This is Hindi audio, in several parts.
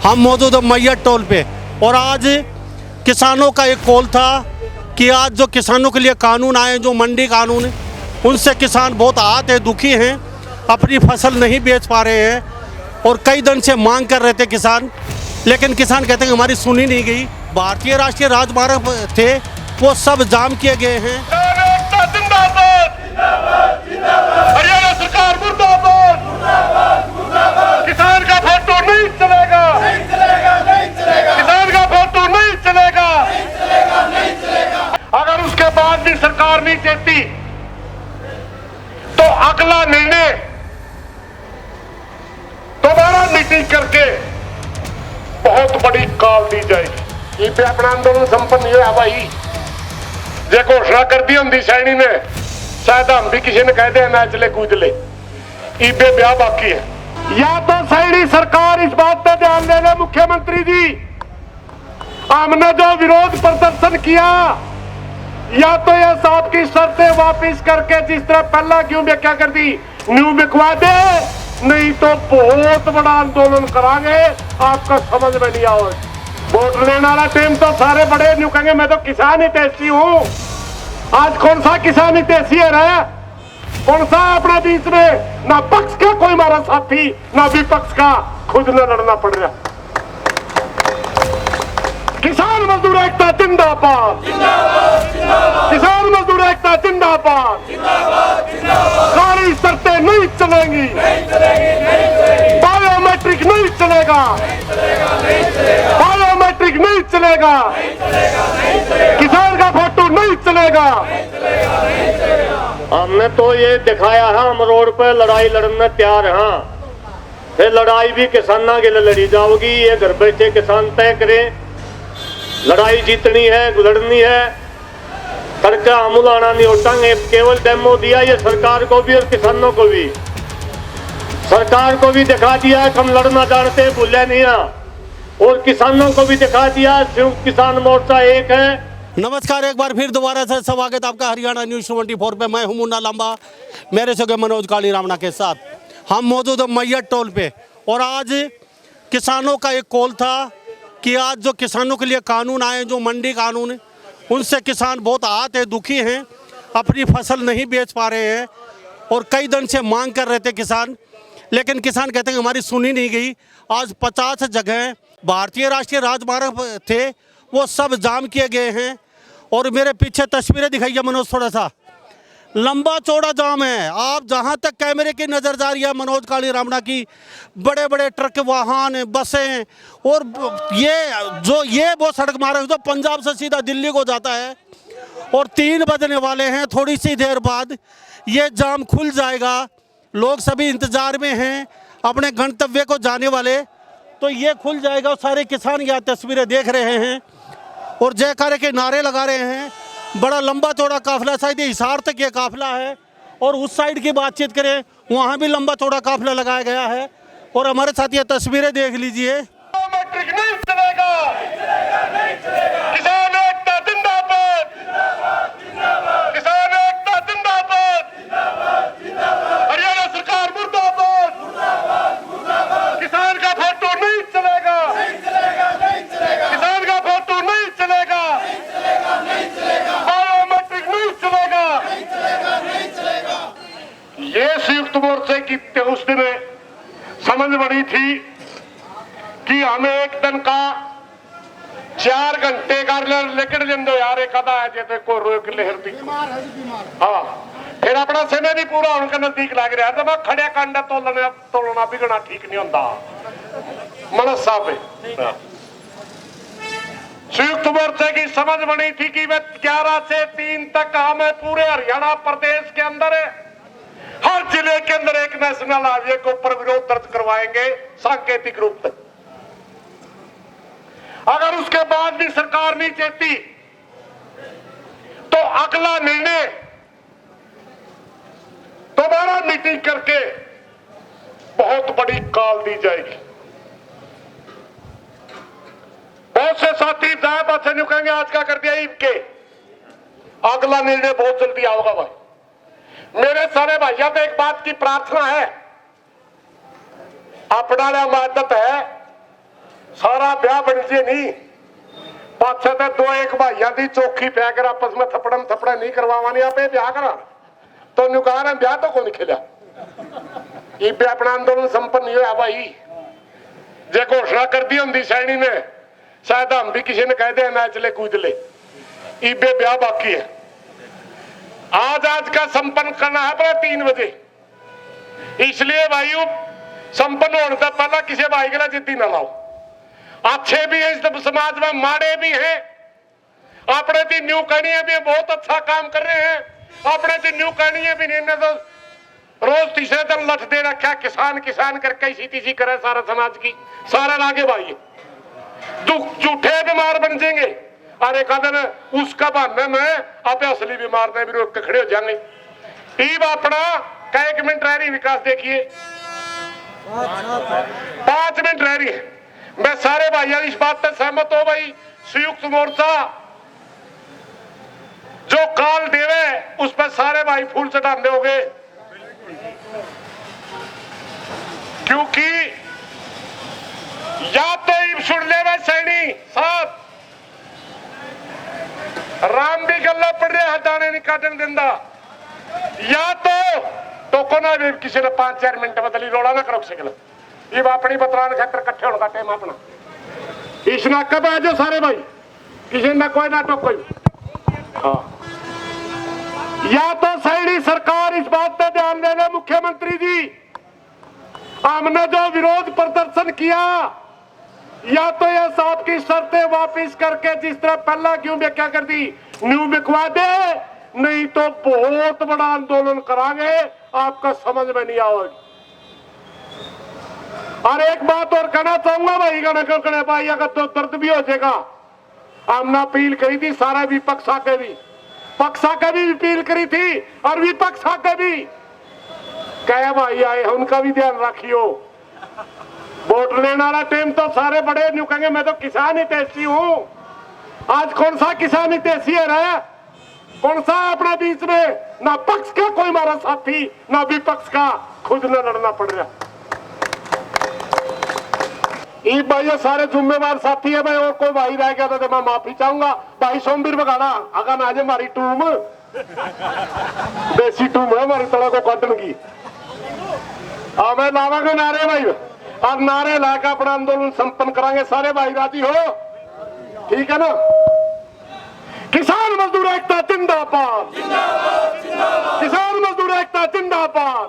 हम मौजूद हैं मैयत टोल पे और आज किसानों का एक कॉल था कि आज जो किसानों के लिए कानून आए, जो मंडी कानून है, उनसे किसान बहुत आहत है, दुखी हैं, अपनी फसल नहीं बेच पा रहे हैं और कई दिन से मांग कर रहे थे किसान, लेकिन किसान कहते हैं हमारी सुनी नहीं गई। भारतीय राष्ट्रीय राजमार्ग थे वो सब जाम किए गए हैं। हरियाणा सरकार मुर्दाबाद, किसान का फोटो नहीं चलेगा, किसान का फोटो नहीं चलेगा। अगर उसके बाद भी सरकार नहीं देती तो अगला निर्णय दोबारा मीटिंग करके बहुत बड़ी कॉल दी जाएगी। ये पे अपना आंदोलन संपन्न नहीं हुआ भाई, ये घोषणा कर दी होंगी सैनी ने, शायद हम भी किसी ने कह दिया ना चले कूद ले। ईबे ब्याह बाकी है। या तो सैनी सरकार इस बात पे ध्यान दे ले मुख्यमंत्री जी, हमने जो विरोध प्रदर्शन किया या तो ये साहब की शर्तें वापिस करके जिस तरह पहला क्यों व्याख्या कर दी न्यू बिकवा दे, नहीं तो बहुत बड़ा आंदोलन करांगे। आपका समझ में नहीं आओ। वोट लेने वाला टाइम तो सारे बड़े न्यू कहेंगे मैं तो किसान हितैषी हूँ। आज कौन सा किसान हितैषी है रहा? कौन सा अपने बीच में ना पक्ष का कोई हमारा साथी ना विपक्ष का, खुद न लड़ना पड़ रहा। किसान मजदूर एकता जिंदाबाद, किसान मजदूर एकता जिंदाबाद। सारी शर्तें नहीं चलेंगी, बायोमेट्रिक नहीं चलेगा, बायोमेट्रिक नहीं चलेगा, किसान का फोटो नहीं चलेगा। हमने तो ये दिखाया है, हम रोड पे लड़ाई लड़ने तैयार हैं। ये लड़ाई भी किसानों के लिए लड़ी जाओगी, ये घर बैठे किसान तय करें। लड़ाई जीतनी है, लड़नी है, सड़क अमूल आना नहीं उठाएंगे। केवल डेमो दिया ये सरकार को भी और किसानों को भी, सरकार को भी दिखा दिया कि हम लड़ना जानते, भूले नहीं है, और किसानों को भी दिखा दिया संयुक्त किसान मोर्चा एक है। नमस्कार, एक बार फिर दोबारा से स्वागत आपका हरियाणा न्यूज़ 24 पे। मैं हूं मुन्ना लांबा, मेरे सगे मनोज काली रामना के साथ। हम मौजूद हैं मैयत टोल पे और आज किसानों का एक कॉल था कि आज जो किसानों के लिए कानून आए, जो मंडी कानून है, उनसे किसान बहुत आहत है, दुखी हैं, अपनी फसल नहीं बेच पा रहे हैं और कई दिन से मांग कर रहे थे किसान, लेकिन किसान कहते हैं हमारी सुनी नहीं गई। आज 50 जगह भारतीय राष्ट्रीय राजमार्ग थे वो सब जाम किए गए हैं और मेरे पीछे तस्वीरें दिखाइए मनोज, थोड़ा सा लंबा चौड़ा जाम है। आप जहां तक कैमरे की नज़र जा रही है मनोज काली रामना की, बड़े बड़े ट्रक, वाहन, बसें, और ये वो सड़क मार्ग जो पंजाब से सीधा दिल्ली को जाता है और 3 बजने वाले हैं। थोड़ी सी देर बाद ये जाम खुल जाएगा। लोग सभी इंतज़ार में हैं अपने गंतव्य को जाने वाले, तो ये खुल जाएगा। सारे किसान यहाँ तस्वीरें देख रहे हैं और जयकारे के नारे लगा रहे हैं। बड़ा लंबा चौड़ा काफिला, शायद ये हिसार तक ये काफिला है, और उस साइड की बातचीत करें वहाँ भी लंबा चौड़ा काफिला लगाया गया है। और हमारे साथ ये तस्वीरें देख लीजिए। किसान एकता जिंदाबाद, किसान एकता जिंदाबाद, हरियाणा सरकार मुर्दाबाद, किसान का फोटो नहीं चलेगा, किसान का फोटो नहीं चलेगा, बायोमेट्रिक नहीं चलेगा। ये संयुक्त मोर्चे की उस दिन समझ बड़ी थी कि हमें एक दिन का 4 घंटे का लेकर लेंदो यार, एक आधा है जैसे को रोक लेहरती। हाँ, फिर अपना समय भी पूरा उनके नजदीक लग रहा है। तो खड़े कांडा तोलना बिगड़ना ठीक नहीं होता मनस साहब। संयुक्त मोर्चे की समझ बनी थी कि वे 11 से 3 तक हमें पूरे हरियाणा प्रदेश के अंदर हर जिले के अंदर एक नेशनल हाईवे के ऊपर विरोध दर्ज करवाएंगे सांकेतिक रूप से। अगर उसके बाद भी सरकार नहीं देती तो अगला निर्णय दोबारा मीटिंग करके बहुत बड़ी कॉल दी जाएगी। बहुत से साथी दाएं बात से कहेंगे आज का कर दिया ईब के, अगला निर्णय बहुत जल्दी आओगा भाई। मेरे सारे भाइयों पे एक बात की प्रार्थना है, अपना आदत है सारा ब्याह बन जे नहीं पाछे ते दो एक भाइयों की चौखी पै कर आपस में थप्पड़म थप्पड़ा नहीं करवावानी आप ब्याह करा तो न्यू कहा ब्याह तो को नहीं खेलिया इबे अपना आंदोलन संपन्न नहीं होया भाई जे घोषणा कर दी होंगी सैनी ने शायद हम भी किसी ने कह दे ना चले कूद ले इबे ब्याह बाकी है आज का संपन्न करना है अपना 3 बजे इसलिए भाई संपन्न होने से पहला किसी भाई के लिए जिद्दी ना लाओ अच्छे भी है इस समाज में माड़े भी हैं अपने दी न्यू कहानियां भी बहुत अच्छा काम कर रहे हैं अपने दी न्यू कहानियां भी नहीं तो रोज तीसरे दिन लठ दे रखा किसान किसान करके इसी तीसी करे सारा समाज की सारा लागे भाई झूठे बीमार बन जाएंगे और एक दिन उसका बहाने में आप असली बीमार ने भी रोक के खड़े हो जाएंगे ईब अपना का 1 मिनट रह रही विकास देखिए 5 मिनट रह रही है मैं सारे भाइयों इस बात पर सहमत हो भाई संयुक्त मोर्चा जो काल देवे उस पर सारे भाई फूल चढ़ाने हो गए क्योंकि या तो ईब सुन ले वह सैनी साहब राम भी गल्ला पड़ रहे हटाने नहीं काटन दिंदा या तो को ना भी किसी ने 5-4 मिनट बदली रोड़ा ना करो सकल ये अपनी बतलाने खातर इकट्ठे होने का टाइम अपना इस नाका पे आ जाओ सारे भाई किसी ना कोई ना टोक कोई हाँ या तो सैनी सरकार इस बात पे ध्यान दे दे मुख्यमंत्री जी हमने जो विरोध प्रदर्शन किया या तो यह साहब की शर्तें वापस करके जिस तरह पहला क्यों व्याख्या कर दी न्यू बिकवा दे नहीं तो बहुत बड़ा आंदोलन करांगे आपका समझ में नहीं आएगी और एक बात और कहना चाहूंगा भाई गणे भाई अगर तो दर्द भी हो जाएगा हमने अपील करी थी सारा विपक्ष आके भी पक्ष आके भी अपील करी थी और विपक्ष आके भी कहे भाई आए उनका भी ध्यान रखियो वोट लेने वाला टाइम तो सारे बड़े न्यू कहेंगे मैं तो किसान हितैषी हूं आज कौन सा किसान हितैषी है रहा कौन सा अपने बीच में ना पक्ष का कोई हमारा साथी ना विपक्ष का खुद न लड़ना पड़ रहा ये भाई सारे जिम्मेवार साथी है मैं और कोई भाई रह गया तो मैं माफी चाहूंगा भाई सोमवीर बगाड़ा अगर आज हमारी टूम देसी टूम है हमारी तरह को काटन की मैं लावांगे नारे भाई और नारे लाकर अपना आंदोलन संपन्न करांगे सारे भाई राजी हो ठीक है ना किसान मजदूर एकता जिंदाबाद किसान मजदूर एकता जिंदाबाद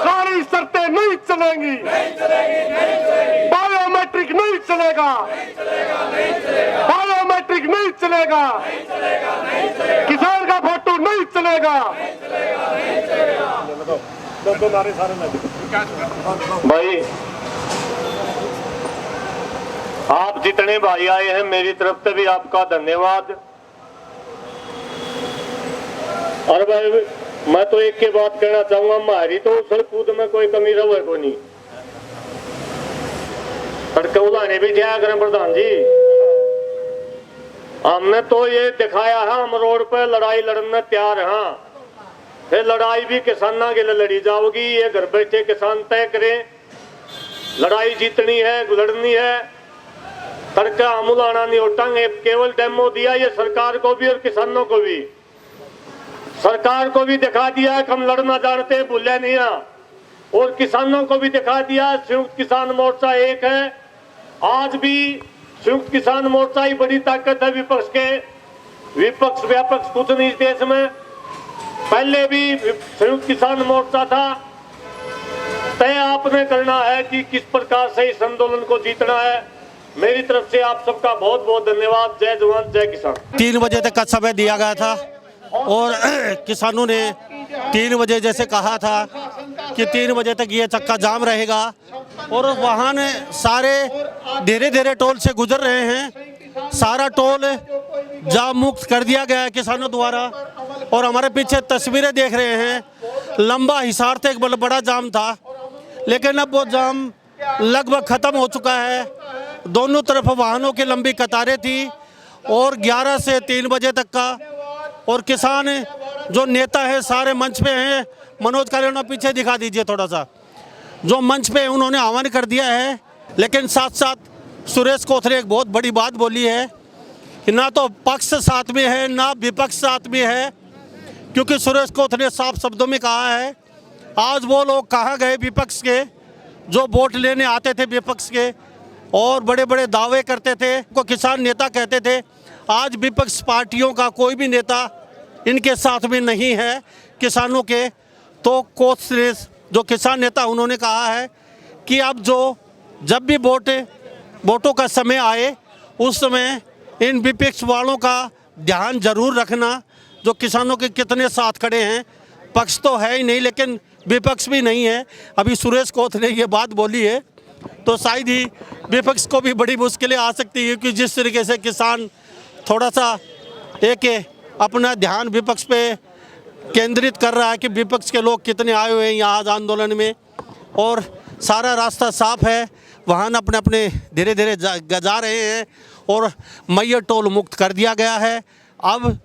सारी शर्तें नहीं चलेंगी बायोमेट्रिक नहीं चलेगा बायोमेट्रिक नहीं चलेगा किसान का फोटो नहीं चलेगा भाई आप जितने भाई आए हैं मेरी तरफ से भी आपका धन्यवाद और भाई मैं तो एक के बात कहना चाहूंगा हमारी तो उछल कूद में कोई कमी रहे को नहीं ने भी दिया करें प्रधान जी हमने तो ये दिखाया है हम रोड पर लड़ाई लड़ने तैयार हैं फिर लड़ाई भी किसानों के लिए लड़ी जाओगी ये घर बैठे किसान तय करें लड़ाई जीतनी है लड़नी है तड़का अमुलाना नहीं उठाएंगे केवल डेमो दिया ये सरकार को भी और किसानों को भी सरकार को भी दिखा दिया है कि हम लड़ना जानते हैं भूले नहीं है और किसानों को भी दिखा दिया संयुक्त किसान मोर्चा एक है आज भी संयुक्त किसान मोर्चा ही बड़ी ताकत है विपक्ष के विपक्ष व्यापक कुछ नहीं इस देश में पहले भी संयुक्त किसान मोर्चा था तय आपने करना है कि किस प्रकार से इस आंदोलन को जीतना है मेरी तरफ से आप सबका बहुत बहुत धन्यवाद जय जवान जय किसान 3 बजे तक का समय दिया गया था और किसानों ने 3 बजे जैसे कहा था कि 3 बजे तक ये चक्का जाम रहेगा और वाहन सारे धीरे धीरे टोल से गुजर रहे हैं सारा टोल जाम मुक्त कर दिया गया है किसानों द्वारा और हमारे पीछे तस्वीरें देख रहे हैं लंबा हिसार तक एक बड़ा जाम था लेकिन अब वो जाम लगभग ख़त्म हो चुका है दोनों तरफ वाहनों की लंबी कतारें थी और 11 से 3 बजे तक का और किसान जो नेता है सारे मंच पे हैं मनोज कालियाना पीछे दिखा दीजिए थोड़ा सा जो मंच पे उन्होंने आह्वान कर दिया है लेकिन साथ साथ सुरेश कोथ ने एक बहुत बड़ी बात बोली है कि ना तो पक्ष साथ में है ना विपक्ष साथ में है, क्योंकि सुरेश कोथ ने साफ शब्दों में कहा है आज वो लोग कहाँ गए विपक्ष के जो वोट लेने आते थे विपक्ष के और बड़े बड़े दावे करते थे, को किसान नेता कहते थे। आज विपक्ष पार्टियों का कोई भी नेता इनके साथ में नहीं है किसानों के। तो कोथ ने जो किसान नेता उन्होंने कहा है कि अब जब भी वोटों का समय आए उस समय इन विपक्ष वालों का ध्यान जरूर रखना, जो किसानों के कितने साथ खड़े हैं। पक्ष तो है ही नहीं लेकिन विपक्ष भी नहीं है। अभी सुरेश कोथ ने ये बात बोली है तो शायद ही विपक्ष को भी बड़ी मुश्किलें आ सकती है कि जिस तरीके से किसान थोड़ा सा एक अपना ध्यान विपक्ष पे केंद्रित कर रहा है कि विपक्ष के लोग कितने आए हुए हैं यहाँ आज आंदोलन में, और सारा रास्ता साफ है, वाहन अपने अपने धीरे धीरे जा रहे हैं और मैयर टोल मुक्त कर दिया गया है। अब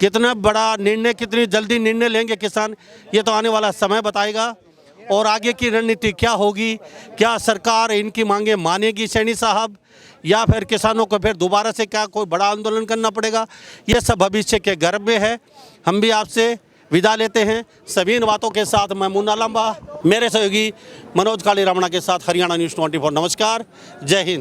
कितना बड़ा निर्णय, कितनी जल्दी निर्णय लेंगे किसान, ये तो आने वाला समय बताएगा। और आगे की रणनीति क्या होगी, क्या सरकार इनकी मांगे मानेगी सैनी साहब, या फिर किसानों को फिर दोबारा से क्या कोई बड़ा आंदोलन करना पड़ेगा, ये सब भविष्य के गर्भ में है। हम भी आपसे विदा लेते हैं सभी इन बातों के साथ। मैं मुन्ना लांबा, मेरे सहयोगी मनोज काली रामणा के साथ हरियाणा न्यूज़ 24। नमस्कार, जय हिंद।